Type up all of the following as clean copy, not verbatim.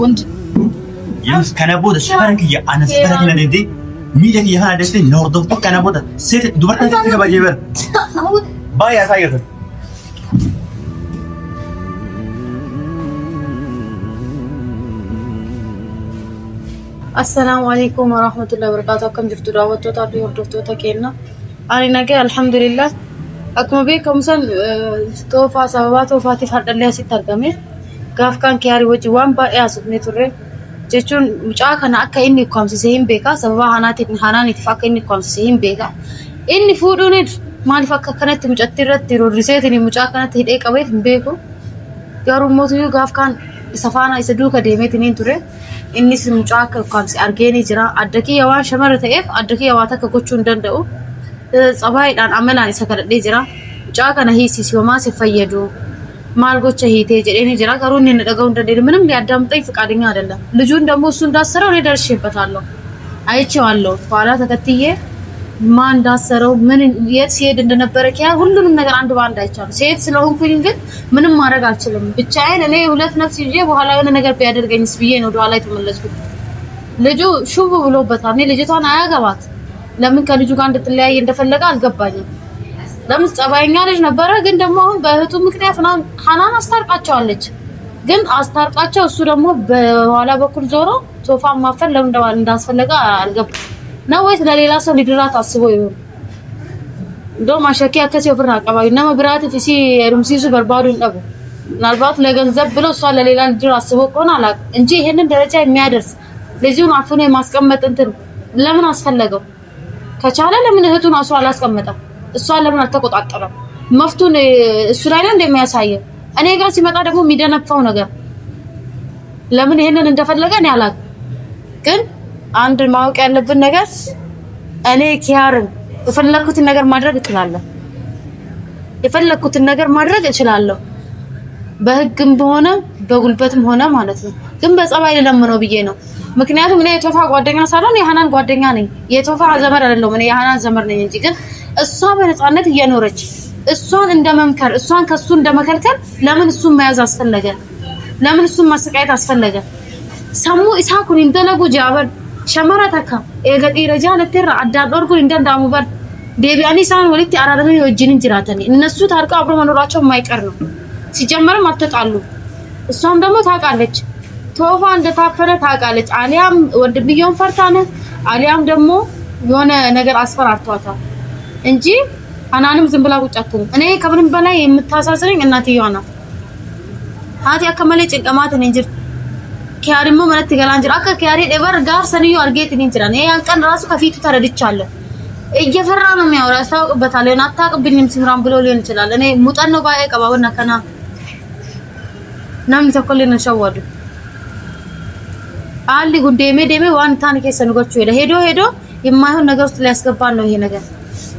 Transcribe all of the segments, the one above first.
ወንድ يوم كان أبوه سفرك يا أنا سفرك أنا ندي ميجا يا هذا دستي نوردوف كان أبوه سيت دوباره تيجي بجيبه باي يا ساير السلام عليكم ورحمة الله وبركاته. كم جرتوا دعوتوا تعطي وردفتوا تكينا أنا نجى الحمد لله أكمل بيكم سن توفى سببات وفاتي فرد الله سترجمه قاف كان كياري وجوان بقى أسفني ترى jechuun mucaa kana akka inni qoomsisee hin beeka sababa hanaatiin hanaan itti fakka inni qoomsisee hin beeka inni fuudhuun maaliif akka kanatti mucatti irratti roorriseetiin mucaa kanatti hidhee qabeet hin beeku garuu mootummaa gaaf kan isa faana isa duuka deemeetiin ture innis mucaa akka qoomsi argeeni jira addakii waan shamara ta'eef addakii waan takka gochuu hin danda'u sabaayidhaan amalaan isa kadhadhee jira mucaa kana hiisisi homaa si fayyadu ማል ጎቸ ሂቴ ጀዴኒ ጅራ ጋሩን እንደደጋው እንደደደ ምንም ሊያዳምጠኝ ፍቃደኛ አይደለም ልጁን ደግሞ እሱ እንዳሰረው እኔ ደርሼበታለሁ አይቼዋለሁ ኋላ ተከትዬ ማን እንዳሰረው ምን የት ሲሄድ እንደነበረ ኪያ ሁሉንም ነገር አንድ ባንድ አይቻለሁ ሴት ስለሆንኩኝ ግን ምንም ማድረግ አልችልም ብቻዬን እኔ ሁለት ነፍስ ይዤ በኋላ የሆነ ነገር ቢያደርገኝስ ብዬ ነው ወደ ኋላ የተመለስኩት ልጁ ሹቡ ብሎበታል እኔ ልጅቷን አያገባት ለምን ከልጁ ጋር እንድትለያይ እንደፈለገ አልገባኝም ለምን ጸባይኛ ልጅ ነበረ ግን ደግሞ አሁን በእህቱ ምክንያት ሐናን አስታርቃቸዋለች ግን አስታርቃቸው እሱ ደግሞ በኋላ በኩል ዞሮ ሶፋ ማፈን ለምን እንዳስፈለገ አልገባም ነው ወይስ ለሌላ ሰው ሊድራት አስቦ ይሆን እንደው ማሸኪያ ከሰው ፍራ አቀባይ ነው ብራት ፊሲ ሩምሲሱ በርባዱ ነው ምናልባት ለገንዘብ ብሎ እሷ ለሌላ ልጅ አስቦ ቆና አላቅ እንጂ ይሄንን ደረጃ የሚያደርስ ልጁን አፍኖ የማስቀመጥ እንትን ለምን አስፈለገው ከቻለ ለምን እህቱን አስሮ አላስቀመጠም እሷ ለምን አልተቆጣጠረም መፍቱን እሱ ላይ ነው እንደሚያሳየው እኔ ጋር ሲመጣ ደግሞ የሚደነፋው ነገር ለምን ይሄንን እንደፈለገ እኔ አላውቅም ግን አንድ ማወቅ ያለብን ነገር እኔ ኪያርን የፈለኩትን ነገር ማድረግ እችላለሁ በህግም ሆነ በጉልበትም ሆነ ማለት ነው ግን በጸባይ ለምነው ብዬ ነው ምክንያቱም እኔ የቶፋ ጓደኛ ሳልሆን የሐናን ጓደኛ ነኝ የቶፋ ዘመድ አይደለም እኔ የሐናን ዘመድ ነኝ እንጂ ግን እሷ በነፃነት እየኖረች እሷን እንደመምከር እሷን ከሱ እንደመከልከል ለምን እሱን መያዝ አስፈለገ ለምን እሱን ማሰቃየት አስፈለገ ሰሙ ኢሳኩን እንደለጉ ጃበር ሸመረተካ ኤገዲ ረጃለተራ አዳዶርኩን እንደንዳሙበር ዴቢያኒ ሳን ወልቲ አራረመ ይወጅን እንጅራተኒ እነሱ ታርቀው አብሮ መኖራቸው የማይቀር ነው ሲጀመርም አትጣሉ እሷም ደግሞ ታውቃለች ቶፋ እንደታፈረ ታውቃለች አሊያም ወንድብየውን ፈርታነ አሊያም ደግሞ የሆነ ነገር አስፈራርቷታል እንጂ ሐናንም ዝም ብላ ቁጭ አትልም እኔ ከምንም በላይ የምታሳዝነኝ እናትየዋ ናት አቲ አከመለ ጭንቀማት ነኝ እንጂ ኪያሪሞ ማለት ገላንጅራ ከኪያሪ ደበር ጋር ሰንዩ አርጌት ነኝ እንጂ ያን ቀን ራሱ ከፊቱ ተረድቻለሁ እየፈራ ነው የሚያወራ አስታውቅበታል እና አታውቅብኝም ሲምራን ብሎ ሊሆን ይችላል እኔ ሙጠን ነው ባይ ቀባውና ከና ናም ተኮልን ሸዋዱ አሊ ጉዴሜ ደሜ ዋንታን ከሰንጎቹ ሄዶ የማይሆን ነገር ውስጥ ሊያስገባን ነው ይሄ ነገር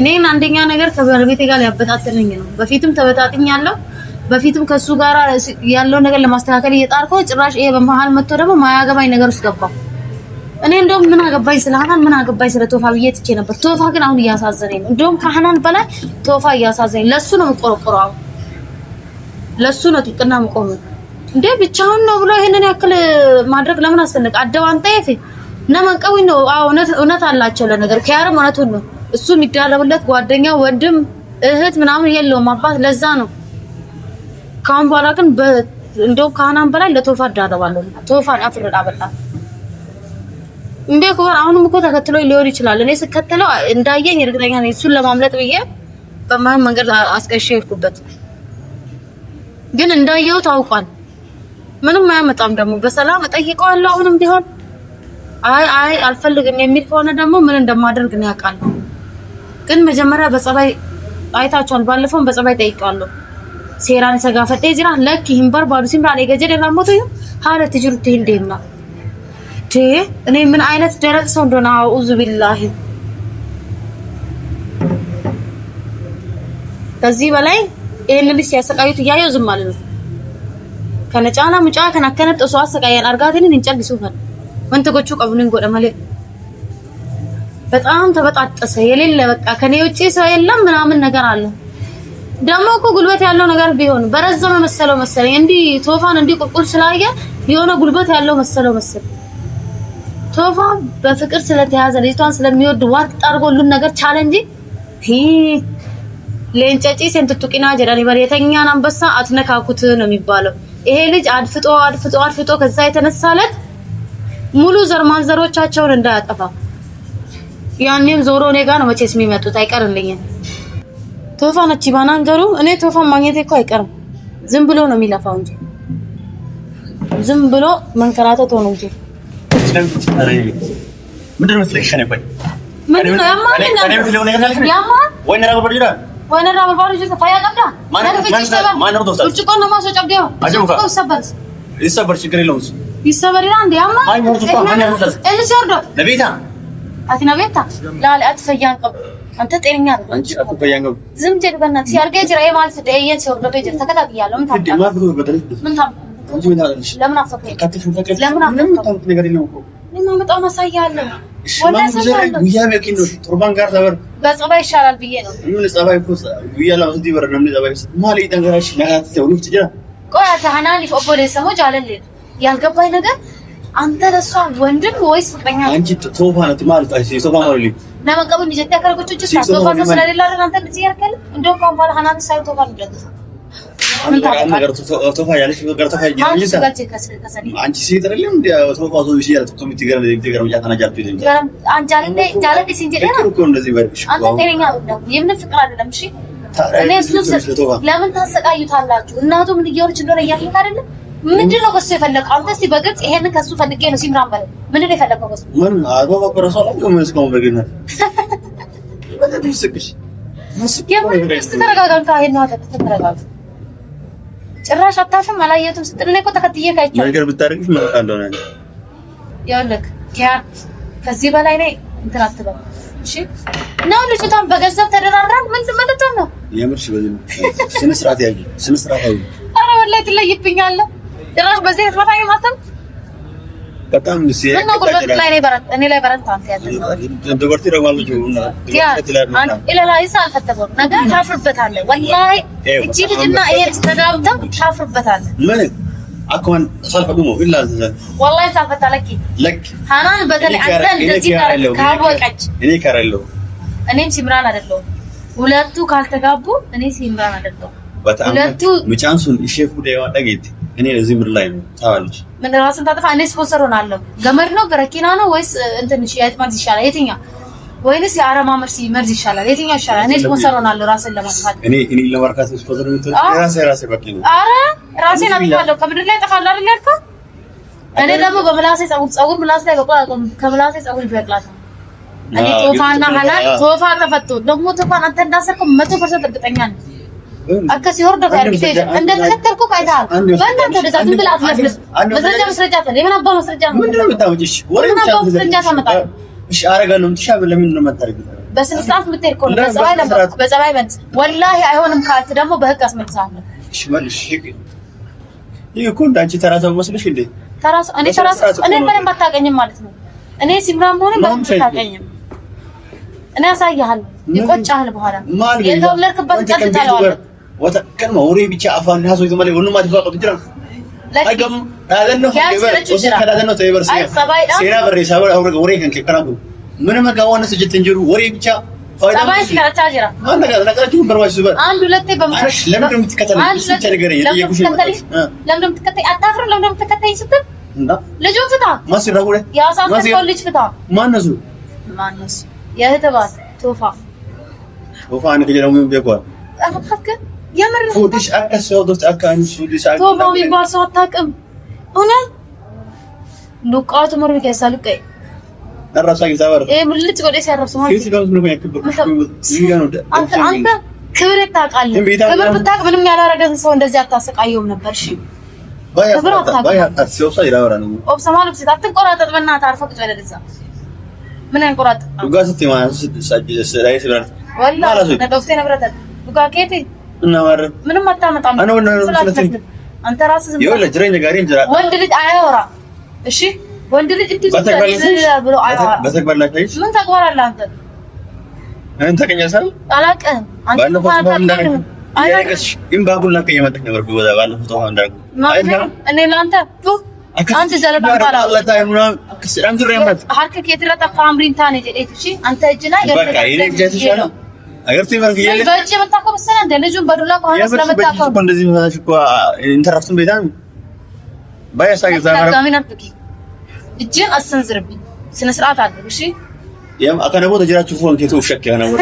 እኔን አንደኛ ነገር ከበርቤቴ ጋር ያበጣጥልኝ ነው በፊትም ተበጣጥኛለሁ በፊትም ከሱ ጋር ያለው ነገር ለማስተካከል እየጣርኩ ጭራሽ ይሄ በመሃል መጥቶ ደግሞ ማያገባኝ ነገር ውስጥ ገባው እኔ እንደውም ምን አገባኝ ስለ ሐናን ምን አገባኝ ስለ ቶፋ ብዬ ትቼ ነበር ቶፋ ግን አሁን እያሳዘነኝ ነው እንደውም ከሐናን በላይ ቶፋ እያሳዘነኝ ለሱ ነው ቆርቆራው ለሱ ነው ጥቅና መቆም እንዴ ብቻውን ነው ብሎ ይሄንን ያክል ማድረግ ለምን አስፈልግ አደዋንጣይፍ ነመንቀው ነው እውነት አላቸው ለነገር ከያረም እውነቱን ነው እሱ የሚዳረብለት ጓደኛ ወንድም እህት ምናምን የለውም አባት ለዛ ነው ካሁን በኋላ ግን እንደው ከሐናን በላይ ለቶፋ ዳረባለሁ ቶፋን አፍረዳ በጣ እንዴ ኮር አሁንም እኮ ተከትለው ሊሆን ይችላል እኔ ስከተለው እንዳየኝ እርግጠኛ ነኝ እሱን ለማምለጥ ብዬ በማን መንገድ አስቀሽልኩበት ግን እንዳየው ታውቋል ምንም አያመጣም ደግሞ በሰላም እጠይቀዋለሁ አሁንም ቢሆን አይ አልፈልግም የሚል ከሆነ ደግሞ ምን እንደማደርግ ነው ያውቃል ግን መጀመሪያ በጸባይ አይታችኋል ባለፈው በጸባይ ጠይቀዋለሁ ሴራን ሰጋፈጤ ጅራ ለክ ይንበር ባዱ ሲምራ ላይ ገጀደ ማሞቱ ሀለ ትጅሩት እንዴማ እኔ ምን አይነት ደረቅ ሰው እንደሆነ አውዙ ቢላሂ ከዚህ በላይ ይሄን ልጅ ሲያሰቃዩት እያየው ዝም ማለት ነው ከነጫና ሙጫ ከነከነጥ ሰው አሰቃያን አርጋትን እንጨልሱፋል ወንተጎቹ ቀብሉን ጎደ ማለት በጣም ተበጣጠሰ የሌለ በቃ ከኔ ውጪ ሰው የለም ምናምን ነገር አለ ደግሞ እኮ ጉልበት ያለው ነገር ቢሆን በረዘመ መሰለው መሰለኝ እንዲህ ቶፋን እንዲህ ቁልቁል ስላየ የሆነ ጉልበት ያለው መሰለው መሰለኝ። ቶፋ በፍቅር ስለተያዘ ልጅቷን ስለሚወድ ዋጥ አድርጎ ሁሉን ነገር ቻለ እንጂ ለእንጨጪ ሰንጥጡቂና ጀራኒ በሬተኛን አንበሳ አትነካኩት ነው የሚባለው። ይሄ ልጅ አድፍጦ ከዛ የተነሳለት ሙሉ ዘር ማንዘሮቻቸውን እንዳያጠፋ ያኔም ዞሮ እኔ ጋር ነው መቼስ የሚመጡት አይቀርልኝም። ቶፋ ነች ባናንገሩ እኔ ቶፋን ማግኘቴ እኮ አይቀርም። ዝም ብሎ ነው የሚለፋው እንጂ ዝም ብሎ መንከራተት ሆኖ እንጂ ምንድን ነው የምትለኝ? ቆይ ምንድን ነው አንተ ጤነኛ አይደል? አንቺ አትፈያንገው ዝም ጀድ በእናትህ ሲያርገ ጅራ የማልት ደየን ሲወርዶ በጀ ተከታትያለሁ። ምን ታምጣለሽ? ለምን አፈከኝ? ለምን አፈከኝ? ነገር የለም እኮ እኔ ማመጣው ማሳያለሁ። ወላሂ ሰላም ጉያ መኪን ነው ቱርባን ጋር ተበር በጸባይ ይሻላል ብዬ ነው። ምን ጸባይ እኮ ጉያ ላይ እንዲህ በር ነው ጸባይ ማሊ ተንገራሽ ናት ተውሉ ትጀራ ቆይ ታናሊ ፎቦሌ ሰሞጅ አለልኝ ያልገባኝ ነገር አንተ ለሷ ወንድም ወይስ ፍቅረኛ? አንቺ ቶፋ ናት ማለት አይሲ ቶፋ ማለት ነው ለማቀቡ እንጀት ያከረጎቹ ቶፋ ነው ስለሌላ አንተ እንደዚህ ያርከል እንደው ካምባላ ሐናን ሳይ ቶፋ ነው ነገር ቶፋ ያለሽ ነገር ቶፋ ያለሽ አንቺ ሲት አይደለም እንደ ቶፋ ሶ ይያል ቶሚ ትገራ ትገራ ያታና ጃልቱ ይዘኝ አንጃለኝ ጃለኝ ሲንጀራ እኮ እንደዚህ ባይሽ አንተ ጤነኛ አይደለም የምን ፍቅር አይደለም። እሺ እኔ ለምን ታሰቃዩታላችሁ? እናቱ ምን እየሆነች እንደሆነ እያየህ አይደለም? ምንድነው ከሱ የፈለቀው? አንተ እስቲ በግልጽ ይሄንን ከሱ ፈልጌ ነው ሲምራን በለ ምንድነው የፈለቀው ከሱ? ምን አባባ ቆረሰ አላውቅም ምን እስካሁን በግልጽ በጣም ይስቅሽ እስቲ ተረጋጋን። ካሄድ ነው ተረጋጋ። ጭራሽ አታፍም አላየሁትም ስትል እኔ እኮ ተከትዬ ካይቻለሁ ነገር ብታረግሽ መጣለው ነው ያለክ ከዚህ በላይ ላይ እንትን አትበል እሺ። ነው ልጅቷን በገንዘብ ተደራራን ምን ነው የምርሽ በዚህ ስነ ስርዓት ያይ ስነ ስርዓት ያይ አረ ወላሂ ትለይብኛለህ። ጭራሽ በዚህ ተፈታኝ ማተም በጣም ደስ ይላል። ነው ጉልበት ላይ ነው በረት እኔ ላይ በረት አንተ ያዘኝ እንደወርቲ ረማሉ ጁና ኢላላ ይሳል ፈተበው ነገር ታፍርበታለህ። ወላሂ እቺ ልጅና ይሄ ተጋብተው ታፍርበታለህ። ምን አኮን ሰልፈዱሞ ኢላ ወላሂ ሰልፈታለኪ ለክ ሃናን በተለይ አንተ እንደዚህ ካወቀች እኔ ካረለው እኔም ሲምራን አይደለም ሁለቱ ካልተጋቡ እኔ ሲምራን አይደለም ሁለቱ ምጫንሱን ይሸፉ ደዋ ዳጌት እኔ እዚህ ምድር ላይ ነው ታዋልሽ ምን ራስን ታጠፋ እኔ ስፖንሰር ሆናለሁ። ገመድ ነው በረኪና ነው ወይስ እንትን ሽያጭ ማለት ይሻላል? የትኛው ወይንስ የአረማ መርሲ መርዝ ይሻላል? የትኛው ይሻላል? እኔ ስፖንሰር ሆናለሁ ራስን ለማጥፋት እኔ ለማርካት ስፖንሰር ነው ራሴ በቂ ነው። አረ ራሴን አጥፋለሁ ከምድር ላይ ጠፋለሁ አይደል ያልከው? እኔ ደግሞ በምላሴ ጸጉር ምላስ ላይ በቆም ከምላሴ ጸጉር ይበቅላል። እኔ ቶፋና ሐናን ቶፋ ተፈቶ ደግሞ ቶፋን አንተ እንዳሰርከው 100% እርግጠኛ ነኝ። አከሲ ወርዶ ጋርቢቴ እንደተከተልኩ ካይታል በእናንተ እንደዛ ዝም ብላ አትመስልስ። መስረጃ ፈለ የምን አባ መስረጃ ነው? ምንድነው የምታወጪሽ? ወሬ ብቻ መስረጃ ታመጣለህ። እሺ አረጋለሁ ምትሻብ ለምን ነው የማታረጊው? በስነ ስርዓት የምትሄድ እኮ ነው። በጸባይ በንት ወላሂ አይሆንም ካልት ደግሞ በህግ አስመልሳለሁ። እሺ መልሽ ይሄ እኮ እንዳንቺ ተራሰው መስልሽ እንዴ? ተራሰው እኔ ተራሰው እኔ በደንብ አታገኝም ማለት ነው። እኔ ሲምራን ሆነ በደንብ አታገኝም። እኔ አሳያለሁ ይቆጫል በኋላ የተወለድክበት ቀጥታለሁ ወተከል ወሬ ብቻ አፋን ያሶ ይዘማለ ወንማ ተፋቀው ትጅራ አይገም አለነው ከዳደነው ተይበርሲ ሲራ በሬሳ አውረ ወሬ ከን ከራቡ ምንም ጋዋነ ስጅት እንጀሩ ወሬ ብቻ ሰባይ ሲከራቻ ጅራ አንተ ጋር ነገራችሁ በርዋሽ ሱበር አንድ ሁለቴ በማሽ ለምን የምትከተለኝ እሱ ነገር የጠየቁሽ ለምን የምትከተይ አታፍር ለምን የምትከተይ ስትል እንዳ ልጅው ፍታ ማስራው ወሬ ያሳሰው ልጅ ፍታ ማነሱ የህተባት ቶፋ አንተ ጀራው ምን ቢያቋል አፈከ የምር ፉዲሽ አከሰው ዶት አካን ፉዲሽ አካ ቶፋ ቢባሰው አታውቅም ሆነ ሉቃቱ ምሩ ከሳልቀይ አራሳ ይዛወር ምልጭ ወደ ሲያረፍስ ማለት ሲጋውስ ምን ያክብር አንተ ክብር ታውቃለህ ክብር ብታውቅ ምንም ያላረገን ሰው እንደዚህ አታሰቃየውም ነበር። እሺ ባያ አትሰውሳ ይራወራ ነው ኦብሰማሉ ሲታጥ ቆራጠጥ በእናትህ አርፈህ ቁጭ በል እዛ ምን አንቆራጥ ዱጋስቲ ማለት ሰላይ ሲብራር ወላሂ ነዶፍቴ ነብረተ ዱጋኬቲ እና ማረ ምንም አታመጣም። አንተ ራስህ ዝም ይወለ ጅሬ ነጋሪ እንጀራ ወንድ ልጅ አያወራ። እሺ ወንድ ልጅ እንዴት ብሎ አያወራ። በተግባር ላይ ታይሽ ምን ተግባር አለ አንተ? አንተ ከኛሳል አላቀም አንተ ያለቀስሽ ግን ባጉል ላይ የመጣች ነበር ቢወጣ ባለፈው ተው እንዳልኩ እኔ ላንተ አንተ ዘለባ ባላ አላህ ታይሙና ከሰላም ትረምራት ሀርከ ከትረጣ ካምሪን ታኔ ጀዴት እሺ አንተ እጅ ላይ በቃ ይሄ ጀትሽ ነው አገርቱ ይመርክ ይሄ በእጅ መታከብ ሰና እንደ ልጁን በዱላ ከሆነ ስለመታከብ እንደዚህ ማለት እኮ ኢንተራፍቱን ቤታን ባያሳይ ዛማራ ጋሚና ትኪ እጅን አሰንዝርብኝ ስነ ስርዓት አድርግ እሺ ያም አከነቦ ተጀራችሁ ፎን ከቶ ሸክ ያናው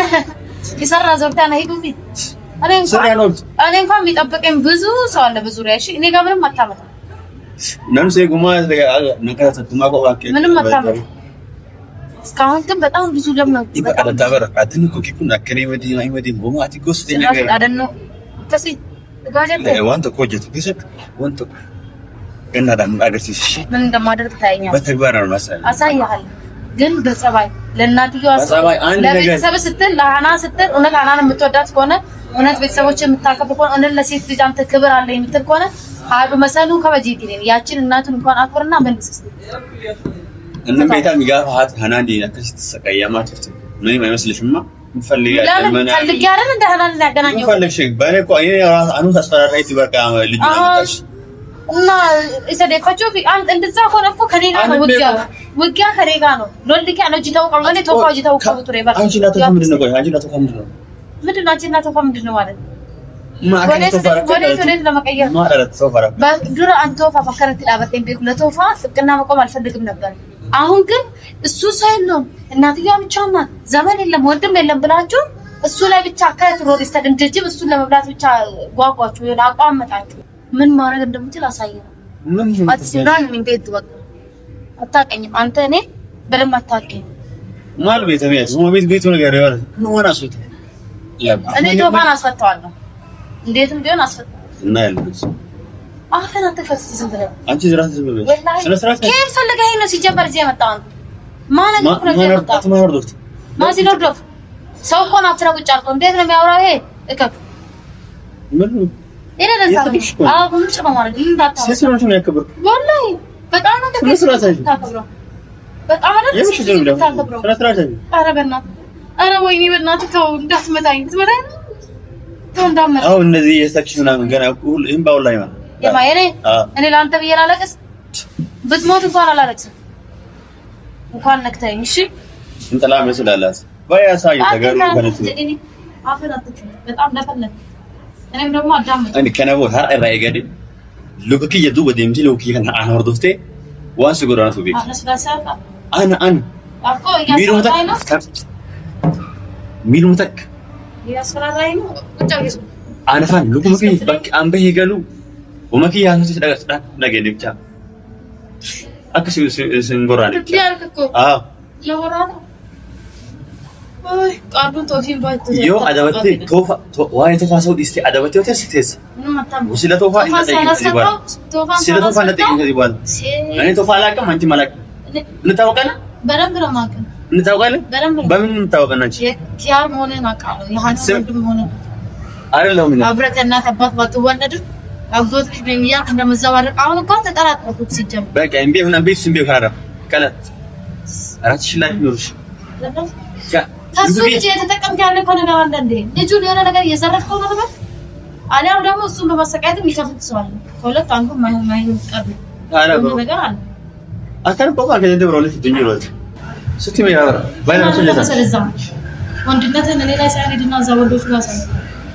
ይሰራ ዘብታ ነው ሄዱ ፊት እኔ እንኳን የሚጠብቀኝ ብዙ ሰው አለ በዙሪያ እሺ እኔ ጋር ምንም አታመጣ ነን ሰይጉማ ነከራተ ማቆባከ ምንም አታመጣ እስካሁን ግን በጣም ብዙ ለም ነው ይበቃ ታበረ አትንኩ ኪኩና ከኔ ወዲ ናይ ወዲ ቦማቲ ጎስ ነገር አደነ ተሲ ጋጀት ዋንተ ኮጀት ግሰት ወንተ እና ዳም አገርሲሽ ምን እንደማደርግ ታየኛለህ በተግባር ነው መሰለኝ አሳያለሁ ግን በጸባይ ለእናትየዋ ለቤተሰብ ስትል ለሃና ስትል እውነት ሃናን የምትወዳት ከሆነ እውነት ቤተሰቦች የምታከብር ከሆነ እውነት ለሴት ልጅ አንተ ክብር አለ የምትል ከሆነ ሀዱ መሰሉ ከበጂት ይሄን ያችን እናቱን እንኳን አክብርና መልስ እስቲ እነ ቤታ ሚጋፋት ሃና እንዲ ነከስ ተሰቃያ ማጥፍት ምንም አይመስልሽማ እንፈልጋለን ለምን ፈልግ ያለን እንደ ሃናን ያገናኘው ፈልግሽ በኔ እኮ እኔ ራስ አኑ ተስፈራራይት በቃ ልጅ አመጣሽ እና እሰደካቸው አንተ እንደዛ ሆነ እኮ ከኔ ጋር ነው ውጊያ ከኔ ጋር ነው ሎልኪ አለጂ ታውቃው ማለት ተውፋጂ ታውቃው ብትሬ ባል አንቺ ናተፈ ምንድነው ቆይ አንቺ ናተፈ ምንድነው አንቺ ናተፈ ምንድነው ማለት ማከለ ተፈራ ወደ ለመቀየር ማለት ተፈራ በዱራ አንተ ተውፋ ፈከረት ላበጠኝ ቤት ለተውፋ ጥቅና መቆም አልፈልግም ነበር አሁን ግን እሱ ሳይል ነው እናትየዋ ብቻ ናት ዘመን የለም ወንድም የለም ብላችሁ እሱ ላይ ብቻ ከትሮሪስት እንደጅብ እሱ ለመብላት ብቻ ጓጓችሁ ይላ አቋም መጣችሁ ምን ማድረግ እንደምትል አሳየው ምን አትስራን ምን ቤት ወቅ አታቀኝም አንተ እኔ በደም አታቀኝ ማል ቤት ቤት ነገር ያለ ነው ወራሱት እኔ ቶፋን አስፈታዋለሁ እንዴትም ቢሆን አስፈታው እና ያለስ አፈና ተፈስ ዝም ብለህ አንቺ ዝራት ዝም ብለህ ስለ ስራት ከየት ፈልገህ ነው ሲጀመር እዚህ የመጣው ማለት ነው ፕሮጀክት ማርዶት ማዚኖርዶፍ ሰው እኮ ነው አፍራ ቁጭ አልከው እንዴት ነው የሚያወራው ይሄ እከክ ምን እኔ ለዛው ምን ጨማ ማለት እንዳታው ሲስሮቹ ነው ያከብሩ ወላሂ በጣም ነው ተከብሮ በጣም አይደል ታከብሮ ስለ ስራት ኧረ በእናትህ ኧረ ወይኔ በእናትህ ተው እንዳትመታኝ ትመታኝ ተው እንዳትመታኝ አሁን እነዚህ የሰክሽን ምናምን ገና ሁሉ እምባው ላይ ማለት የማየኔ እኔ ላንተ ብዬ ላለቅስ ብትሞት እንኳን አላለቅስም እንኳን ነክተኝ እሺ እንጠላ መስላላት ባያሳይ ተገሩ ከነቱ አፈናት በጣም ለፈለክ እኔም ደግሞ አዳምጥ እኔ ከነቦ ሀር አይገድ ሉክኪ የዱ ወደምቲ ሉክኪ ከና አኖርዶፍቴ ዋንስ ጎራቱ ቢክ አና አቆ ያስፈራራይ ነው ሚሉምተክ ያስፈራራይ ነው ቁጭ አንፋን ሉክሙኪ በቃ አንበ ይገሉ ወመኪ ያንስ ተደረስ ነገ ልብቻ አክሲ ስንጎራለ ያልከኮ ለወራታ ቃሉን ቶፊን ባይቶ ዮ አዳበቴ ቶፋ ዋይ ተፋሰው ዲስቲ አዳበቴ ወተስቴስ ወሲለ ቶፋ ይባል ሲለ ቶፋ ለጠይቅ ይባል እኔ ቶፋ አላውቅም አንቺ ማላቅ እንታወቀና በደንብ ነው ማቀን እንታወቃለን በምን እንታወቀናች የኪያር መሆንን አውቃለሁ የሃንስ ወንድም ሆነ አይደለም ነው አብረከና ተባት ባትወለድ አጎት ክብኛ እንደመዛባረቅ አሁን እንኳን ተጠራጥረኩት ሲጀምር በቃ እንዴ ሆነ ቤት ስንቤ ካራ ከላት አራትሽ ላይ ኖርሽ ከሱ ልጅ የተጠቀምክ ያለ እኮ ነገር አለ እንዴ ልጁን የሆነ ነገር እየዘረፍከው ነው ማለት አሊያም ደግሞ እሱን በማሰቃየት የሚከፍት ሰው አለ ከሁለት አንዱ ማይሆን ቀርብ አረ ነገር አለ አከረ ቆማ ከደብረ ሁለት ድንጅሮት ስትይ ያወራ ባይነሱ ለታ ወንድነትን እኔ ላይ ሳይሄድና እዛ ወንዶች ጋር ሳይሄድ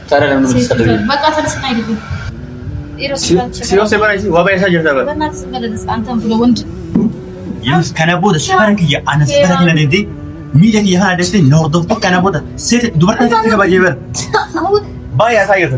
ታዲያ ለምን ተሰደደ በቃ ተነስና አይደለም ሲዮ ሰባራሲ ወባይ ሳጀር ተባለ በእናትህ መለስ አንተም ብሎ ወንድ ይስ ከነቦደ ስፈረክ ያአነስ ፈረክ ለነዲ ሚደክ ያሃ ደስቲ ኖርዶፍ ከነቦደ ሴት ዱበርታ ተከባጀበር ባይ ያሳየት